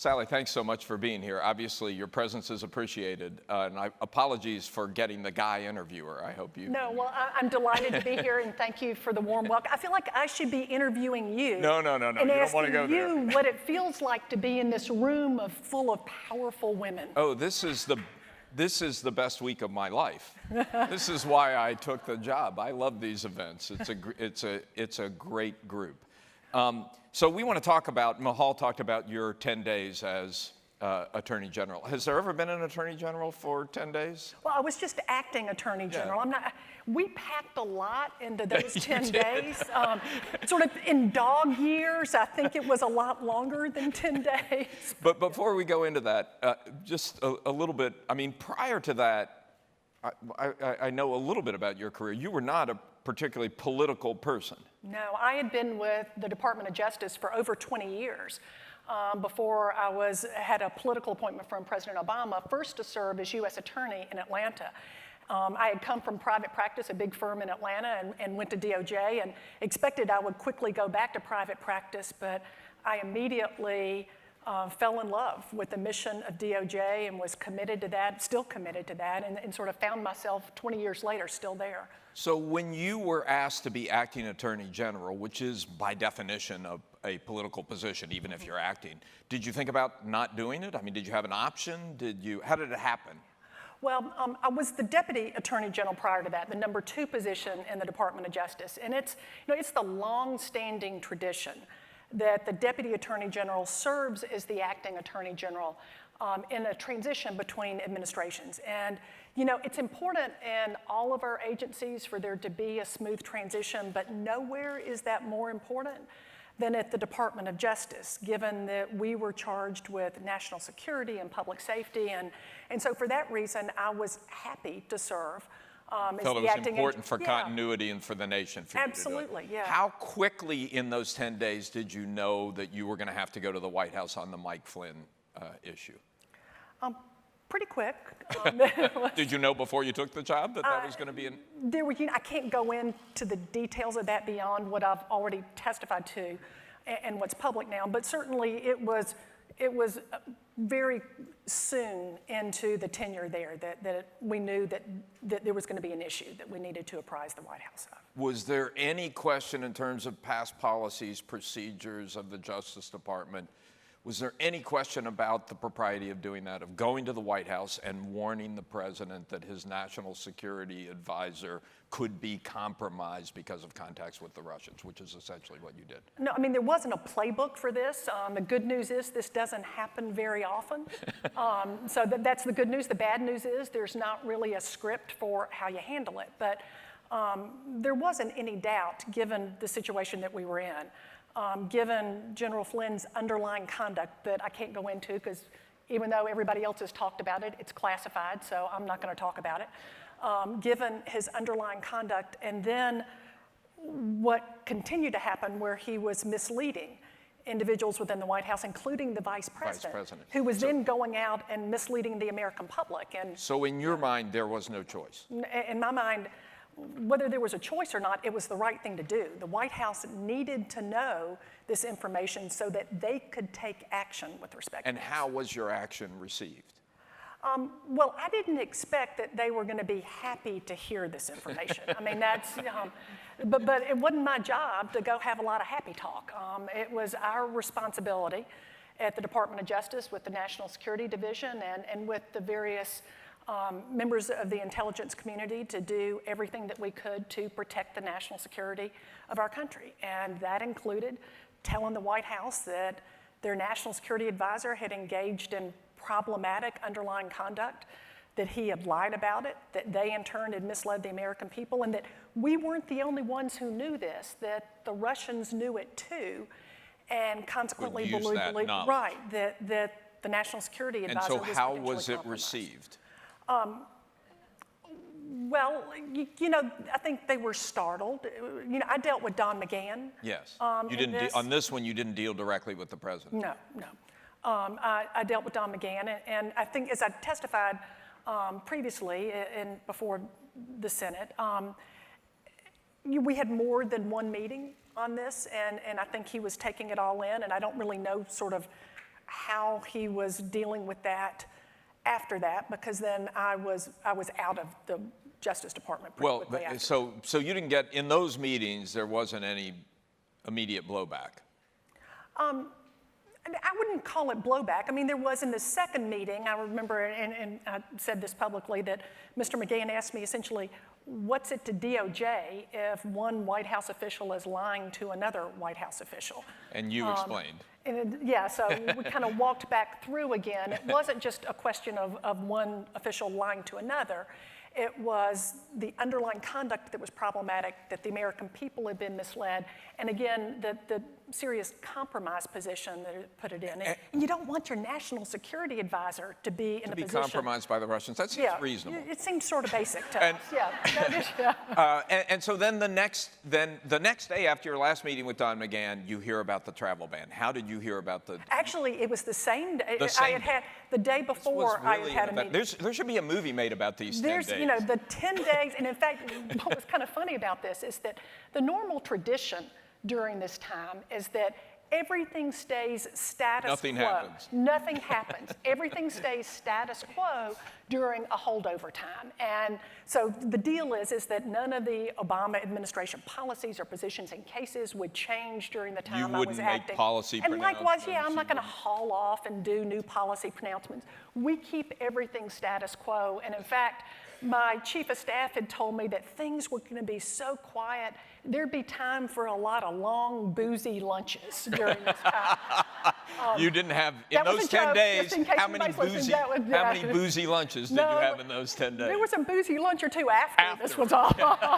Sally, thanks so much for being here. Obviously, your presence is appreciated, and apologies for getting the guy interviewer. I hope you... No, well, I'm delighted to be here, and thank you for the warm welcome. I feel like I should be interviewing you. No. You don't want to go there. And asking you what it feels like to be in this room full of powerful women. Oh, this is the best week of my life. This is why I took the job. I love these events. It's a great group. So we want to talk about, Mahal talked about your 10 days as Attorney General. Has there ever been an Attorney General for 10 days? Well, I was just acting Attorney General. Yeah. We packed a lot into those 10 days. Sort of in dog years, I think it was a lot longer than 10 days. But before we go into that, just a little bit, I mean, prior to that, I know a little bit about your career. You were not a particularly political person. No, I had been with the Department of Justice for over 20 years before I had a political appointment from President Obama, first to serve as U.S. Attorney in Atlanta. I had come from private practice, a big firm in Atlanta, and went to DOJ and expected I would quickly go back to private practice, but I immediately fell in love with the mission of DOJ and was committed to that, still committed to that, and sort of found myself 20 years later still there. So when you were asked to be acting Attorney General, which is by definition a political position, even if you're acting, did you think about not doing it? I mean, did you have an option? How did it happen? Well, I was the Deputy Attorney General prior to that, the number 2 position in the Department of Justice. And it's the long-standing tradition that the Deputy Attorney General serves as the acting Attorney General in a transition between administrations. And it's important in all of our agencies for there to be a smooth transition, but nowhere is that more important than at the Department of Justice, given that we were charged with national security and public safety. And so for that reason, I was happy to serve. Felt it was important for continuity and for the nation. Absolutely, yeah. How quickly in those 10 days did you know that you were going to have to go to the White House on the Mike Flynn issue? Pretty quick. Did you know before you took the job that was going to be an... I can't go into the details of that beyond what I've already testified to and what's public now, but certainly it was very soon into the tenure there that we knew that there was going to be an issue that we needed to apprise the White House of. Was there any question in terms of past policies, procedures of the Justice Department? Was there any question about the propriety of doing that, of going to the White House and warning the president that his national security advisor could be compromised because of contacts with the Russians, which is essentially what you did? No, I mean, there wasn't a playbook for this. The good news is this doesn't happen very often. So that's the good news. The bad news is there's not really a script for how you handle it. But there wasn't any doubt, given the situation that we were in, given General Flynn's underlying conduct that I can't go into because even though everybody else has talked about it, it's classified, so I'm not going to talk about it. Given his underlying conduct, and then what continued to happen where he was misleading individuals within the White House, including the Vice President. Who was then going out and misleading the American public. And so in your mind, there was no choice? In my mind, whether there was a choice or not, it was the right thing to do. The White House needed to know this information so that they could take action with respect to And how was your action received? Well, I didn't expect that they were going to be happy to hear this information. I mean, but it wasn't my job to go have a lot of happy talk. It was our responsibility at the Department of Justice with the National Security Division and with the various members of the intelligence community to do everything that we could to protect the national security of our country. And that included telling the White House that their national security advisor had engaged in problematic underlying conduct, that he had lied about it, that they in turn had misled the American people, and that we weren't the only ones who knew this, that the Russians knew it too, and consequently believed that the national security advisor was And so how was it received? Well, I think they were startled. I dealt with Don McGahn. Yes. You didn't on this one, you didn't deal directly with the president. No. I dealt with Don McGahn, and I think as I testified previously before the Senate, we had more than one meeting on this, and I think he was taking it all in, and I don't really know sort of how he was dealing with that after that, because then I was out of the Justice Department pretty quickly after. So you didn't get, in those meetings, there wasn't any immediate blowback? I wouldn't call it blowback. I mean, there was in the second meeting, I remember, and I said this publicly, that Mr. McGahn asked me essentially, what's it to DOJ if one White House official is lying to another White House official? And you explained. Yeah, so we kind of walked back through again. It wasn't just a question of one official lying to another. It was the underlying conduct that was problematic, that the American people had been misled, and again, the serious compromise position that it put it in. And you don't want your national security advisor to be in a position... compromised by the Russians. That seems reasonable. It seems sort of basic to us. And so then the next day after your last meeting with Don McGahn, you hear about the travel ban. How did you hear about the... Actually, it was the same day. The day before, I had had a meeting. There should be a movie made about these 10 days. You know, the 10 days, and in fact, what was kind of funny about this is that the normal tradition during this time is that everything stays status quo. Nothing happens. Nothing happens. Everything stays status quo during a holdover time. And so the deal is that none of the Obama administration policies or positions and cases would change during the time I was acting. You wouldn't make policy pronouncements. And likewise, I'm not going to haul off and do new policy pronouncements. We keep everything status quo. And in fact, my chief of staff had told me that things were going to be so quiet, there'd be time for a lot of long, boozy lunches during this time. You didn't have, in those 10 days, how many boozy lunches did you have in those 10 days? There was a boozy lunch or two after. This was all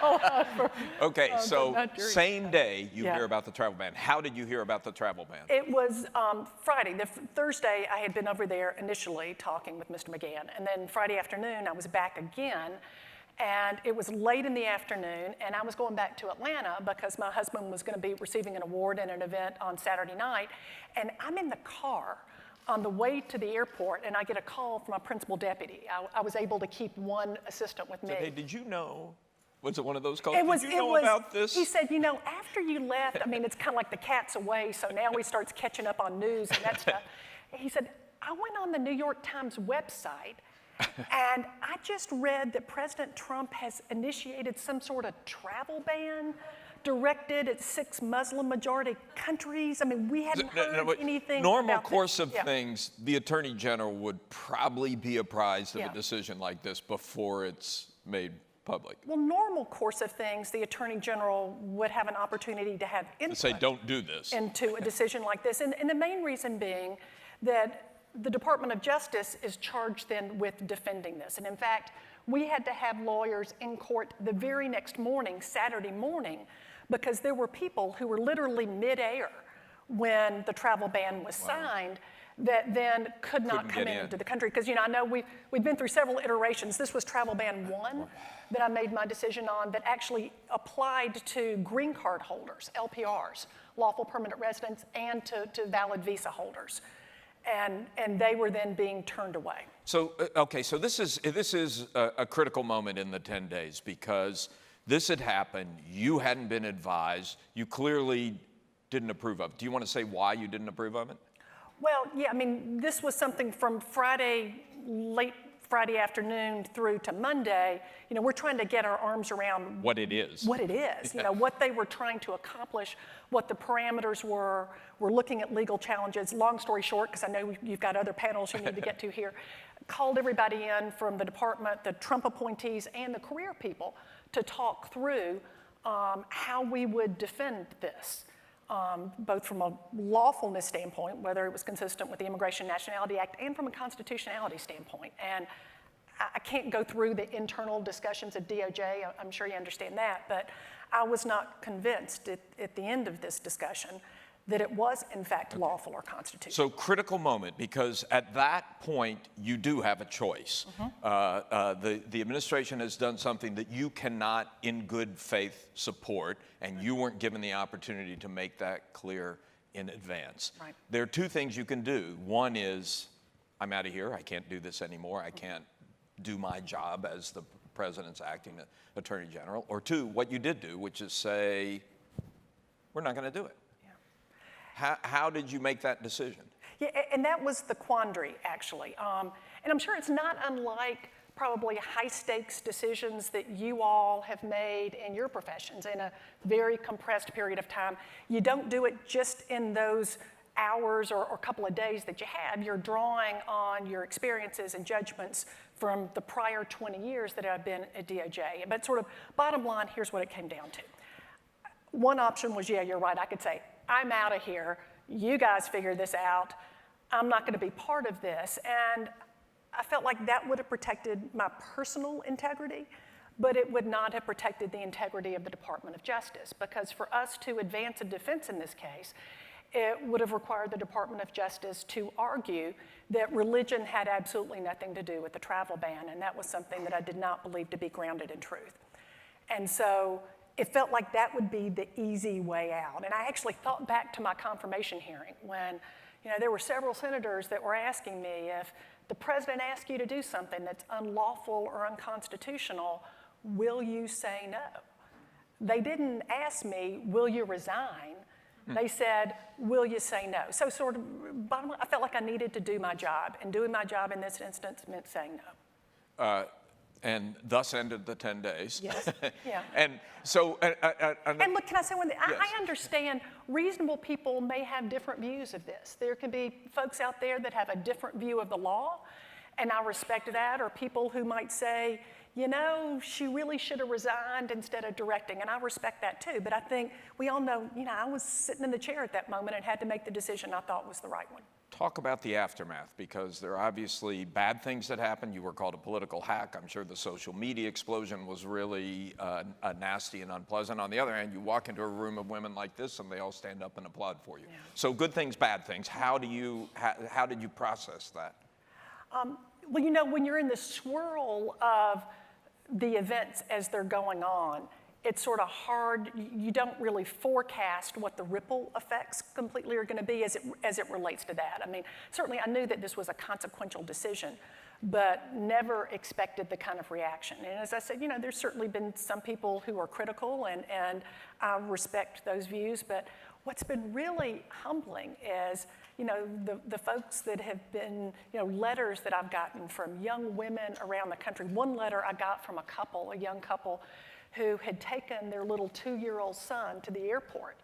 over. Okay, so same day you hear about the travel ban. How did you hear about the travel ban? It was Friday. Thursday, I had been over there initially talking with Mr. McGahn, and then Friday afternoon, I was back again. And it was late in the afternoon, and I was going back to Atlanta because my husband was going to be receiving an award in an event on Saturday night. And I'm in the car on the way to the airport, and I get a call from my principal deputy. I was able to keep one assistant with me. Hey, did you know? Was it one of those calls? Did you know about this? He said, you know, after you left, I mean, it's kind of like the cat's away, so now he starts catching up on news and that stuff. He said, I went on the New York Times website, and I just read that President Trump has initiated some sort of travel ban directed at 6 Muslim-majority countries. I mean, we hadn't heard anything normal course of things, the Attorney General would probably be apprised of a decision like this before it's made public. Well, normal course of things, the Attorney General would have an opportunity to have input. To say, don't do this. Into a decision like this. And the main reason being that the Department of Justice is charged then with defending this. And in fact, we had to have lawyers in court the very next morning, Saturday morning, because there were people who were literally midair when the travel ban was signed that then could not come into the country. Because, you know, I know we've been through several iterations. This was travel ban 1 that I made my decision on that actually applied to green card holders, LPRs, lawful permanent residents, and to valid visa holders. And they were then being turned away. So, okay, so this is a critical moment in the 10 days because this had happened, you hadn't been advised, you clearly didn't approve of it. Do you want to say why you didn't approve of it? Well, yeah, I mean, this was something from late Friday afternoon through to Monday. You know, we're trying to get our arms around what it is. What it is, you know, what they were trying to accomplish, what the parameters were. We're looking at legal challenges. Long story short, because I know you've got other panels you need to get to here, called everybody in from the department, the Trump appointees, and the career people to talk through how we would defend this. Both from a lawfulness standpoint, whether it was consistent with the Immigration and Nationality Act, and from a constitutionality standpoint. And I can't go through the internal discussions at DOJ, I'm sure you understand that, but I was not convinced at the end of this discussion that it was, in fact, lawful or constitutional. So critical moment, because at that point, you do have a choice. The administration has done something that you cannot, in good faith, support, and you weren't given the opportunity to make that clear in advance. Right. There are 2 things you can do. One is, I'm out of here, I can't do this anymore, I can't do my job as the president's acting attorney general. Or 2, what you did do, which is say, we're not going to do it. How did you make that decision? Yeah, and that was the quandary, actually. And I'm sure it's not unlike probably high-stakes decisions that you all have made in your professions in a very compressed period of time. You don't do it just in those hours or couple of days that you have. You're drawing on your experiences and judgments from the prior 20 years that I've been at DOJ. But sort of bottom line, here's what it came down to. One option was, yeah, you're right. I could say, I'm out of here. You guys figure this out. I'm not going to be part of this. And I felt like that would have protected my personal integrity, but it would not have protected the integrity of the Department of Justice, because for us to advance a defense in this case, it would have required the Department of Justice to argue that religion had absolutely nothing to do with the travel ban, and that was something that I did not believe to be grounded in truth. And so it felt like that would be the easy way out. And I actually thought back to my confirmation hearing when, there were several senators that were asking me, if the president asks you to do something that's unlawful or unconstitutional, will you say no? They didn't ask me, will you resign? They said, will you say no? So sort of, bottom line, I felt like I needed to do my job, and doing my job in this instance meant saying no. And thus ended the 10 days. Yes, yeah. And so... and look, can I say one thing? Yes. I understand reasonable people may have different views of this. There can be folks out there that have a different view of the law, and I respect that, or people who might say, she really should have resigned instead of directing, and I respect that too. But I think we all know, I was sitting in the chair at that moment and had to make the decision I thought was the right one. Talk about the aftermath, because there are obviously bad things that happened. You were called a political hack. I'm sure the social media explosion was really nasty and unpleasant. On the other hand, you walk into a room of women like this and they all stand up and applaud for you. Yeah. So good things, bad things. How did you process that? Well, when you're in the swirl of the events as they're going on, it's sort of hard. You don't really forecast what the ripple effects completely are going to be as it relates to that. I mean, certainly I knew that this was a consequential decision, but never expected the kind of reaction. And as I said, there's certainly been some people who are critical, and I respect those views, but what's been really humbling is, the folks that have been, letters that I've gotten from young women around the country. One letter I got from a young couple, who had taken their little 2-year-old son to the airport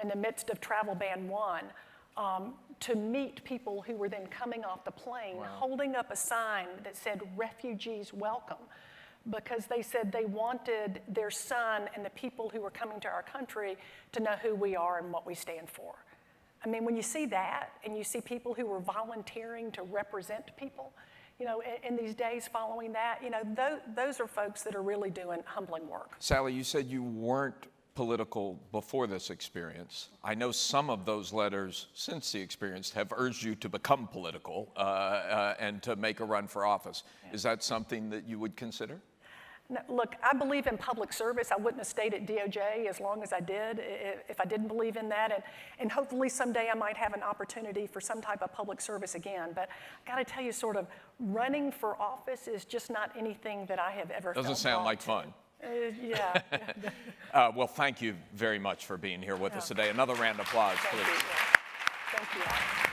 in the midst of Travel Ban 1 to meet people who were then coming off the plane, wow, holding up a sign that said, "Refugees welcome," because they said they wanted their son and the people who were coming to our country to know who we are and what we stand for. I mean, when you see that, and you see people who were volunteering to represent people, in these days following that, those are folks that are really doing humbling work. Sally, you said you weren't political before this experience. I know some of those letters since the experience have urged you to become political and to make a run for office. Yeah. Is that something that you would consider? No, look, I believe in public service. I wouldn't have stayed at DOJ as long as I did if I didn't believe in that. And hopefully someday I might have an opportunity for some type of public service again. But I got to tell you, sort of running for office is just not anything that I have ever felt. Doesn't sound like fun. Yeah. Well, thank you very much for being here with us today. Another round of applause, please. Thank you.